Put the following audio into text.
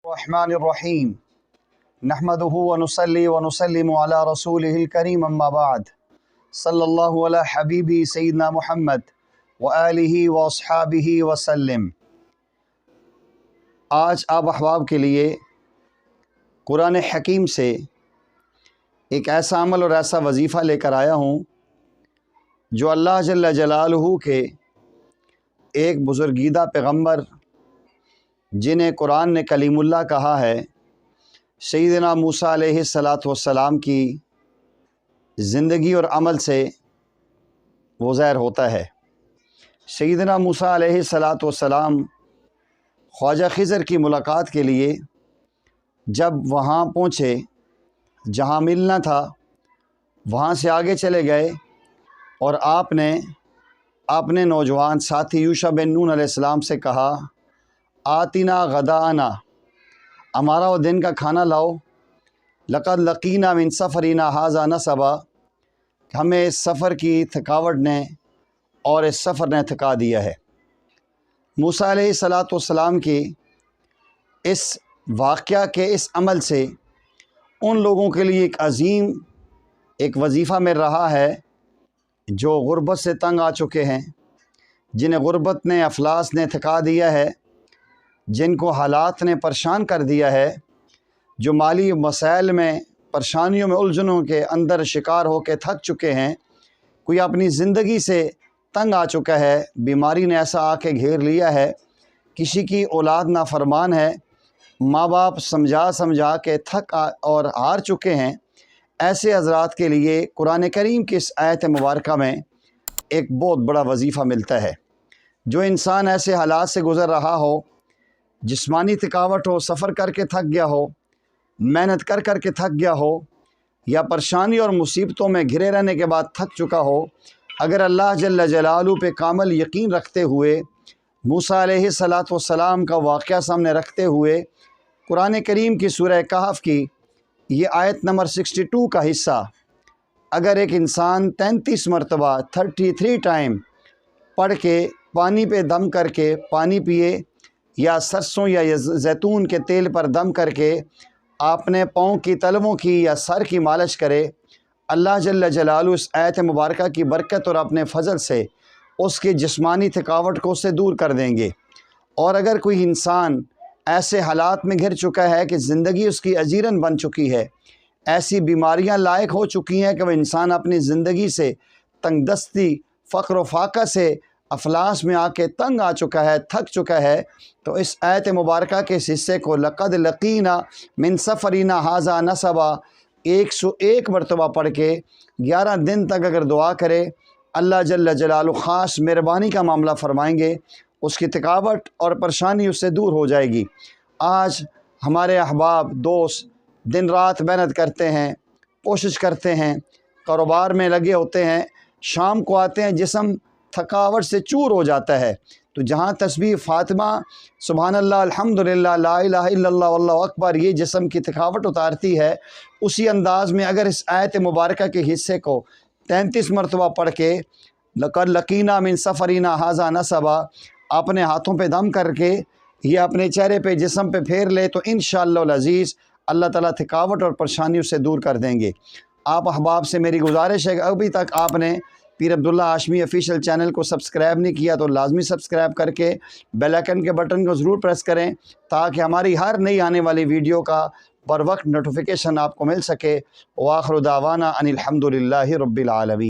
الرحمن الرحیم نحمده ونصلی ونسلم علی رسوله الکریم اما بعد صلی اللہ علی حبیبی سیدنا محمد وآلہ واصحابہ وسلم۔ آج آپ احباب کے لیے قرآن حکیم سے ایک ایسا عمل اور ایسا وظیفہ لے کر آیا ہوں جو اللہ جل جلالہ کے ایک بزرگیدہ پیغمبر جنہیں قرآن نے کلیم اللہ کہا ہے، سیدنا موسیٰ علیہ السلام کی زندگی اور عمل سے وہ ظاہر ہوتا ہے۔ سیدنا موسیٰ علیہ السلام خواجہ خضر کی ملاقات کے لیے جب وہاں پہنچے، جہاں ملنا تھا وہاں سے آگے چلے گئے اور آپ نے اپنے نوجوان ساتھی یوشع بن نون علیہ السلام سے کہا، آتنا غداءنا، ہمارا وہ دن کا کھانا لاؤ، لقد لقینا من سفرنا ھذا نصبا، ہمیں اس سفر کی تھکاوٹ نے اور اس سفر نے تھکا دیا ہے۔ موسیٰ علیہ السلام کی اس واقعہ کے اس عمل سے ان لوگوں کے لیے ایک عظیم ایک وظیفہ مل رہا ہے جو غربت سے تنگ آ چکے ہیں، جنہیں غربت نے افلاس نے تھکا دیا ہے، جن کو حالات نے پریشان کر دیا ہے، جو مالی مسائل میں پریشانیوں میں الجھنوں کے اندر شکار ہو کے تھک چکے ہیں، کوئی اپنی زندگی سے تنگ آ چکا ہے، بیماری نے ایسا آ کے گھیر لیا ہے، کسی کی اولاد نافرمان ہے، ماں باپ سمجھا کے تھک اور ہار چکے ہیں، ایسے حضرات کے لیے قرآن کریم کی اس آیت مبارکہ میں ایک بہت بڑا وظیفہ ملتا ہے۔ جو انسان ایسے حالات سے گزر رہا ہو، جسمانی تھکاوٹ ہو، سفر کر کے تھک گیا ہو، محنت کر کے تھک گیا ہو، یا پریشانی اور مصیبتوں میں گھرے رہنے کے بعد تھک چکا ہو، اگر اللہ جل جلالہ پہ کامل یقین رکھتے ہوئے، موسیٰ علیہ السلام کا واقعہ سامنے رکھتے ہوئے، قرآن کریم کی سورہ کہف کی یہ آیت نمبر 62 کا حصہ اگر ایک انسان 33 مرتبہ 33 ٹائم پڑھ کے پانی پہ دم کر کے پانی پیے، یا سرسوں یا زیتون کے تیل پر دم کر کے اپنے پاؤں کی تلووں کی یا سر کی مالش کرے، اللہ جل جلالہ اس آیت مبارکہ کی برکت اور اپنے فضل سے اس کی جسمانی تھکاوٹ کو اس سے دور کر دیں گے۔ اور اگر کوئی انسان ایسے حالات میں گھر چکا ہے کہ زندگی اس کی اجیرن بن چکی ہے، ایسی بیماریاں لائق ہو چکی ہیں کہ وہ انسان اپنی زندگی سے تنگ دستی، فقر و فاقہ سے افلاس میں آ کے تنگ آ چکا ہے، تھک چکا ہے، تو اس آیت مبارکہ کے اس حصے کو لقد لقینا من سفرنا ھذا نصبا 101 مرتبہ پڑھ کے 11 دن تک اگر دعا کرے، اللہ جل جلالہ خاص مہربانی کا معاملہ فرمائیں گے، اس کی تھکاوٹ اور پریشانی اس سے دور ہو جائے گی۔ آج ہمارے احباب دوست دن رات محنت کرتے ہیں، کوشش کرتے ہیں، کاروبار میں لگے ہوتے ہیں، شام کو آتے ہیں، جسم تھکاوٹ سے چور ہو جاتا ہے، تو جہاں تسبیح فاطمہ سبحان اللہ الحمدللہ لا الہ الا اللہ واللہ اکبر یہ جسم کی تھکاوٹ اتارتی ہے، اسی انداز میں اگر اس آیت مبارکہ کے حصے کو 33 مرتبہ پڑھ کے لقد لقینا من سفرنا ھذا نصبا اپنے ہاتھوں پہ دم کر کے یہ اپنے چہرے پہ جسم پہ پھیر لے، تو انشاءاللہ العزیز اللہ تعالیٰ تھکاوٹ اور پریشانیوں سے دور کر دیں گے۔ آپ احباب سے میری گزارش ہے کہ ابھی تک آپ نے پیر عبداللہ ہاشمی آفیشیل چینل کو سبسکرائب نہیں کیا تو لازمی سبسکرائب کر کے بیل آئکن کے بٹن کو ضرور پریس کریں تاکہ ہماری ہر نئی آنے والی ویڈیو کا بر وقت نوٹیفیکیشن آپ کو مل سکے۔ وآخر دعوانا ان الحمدللہ رب العالمین۔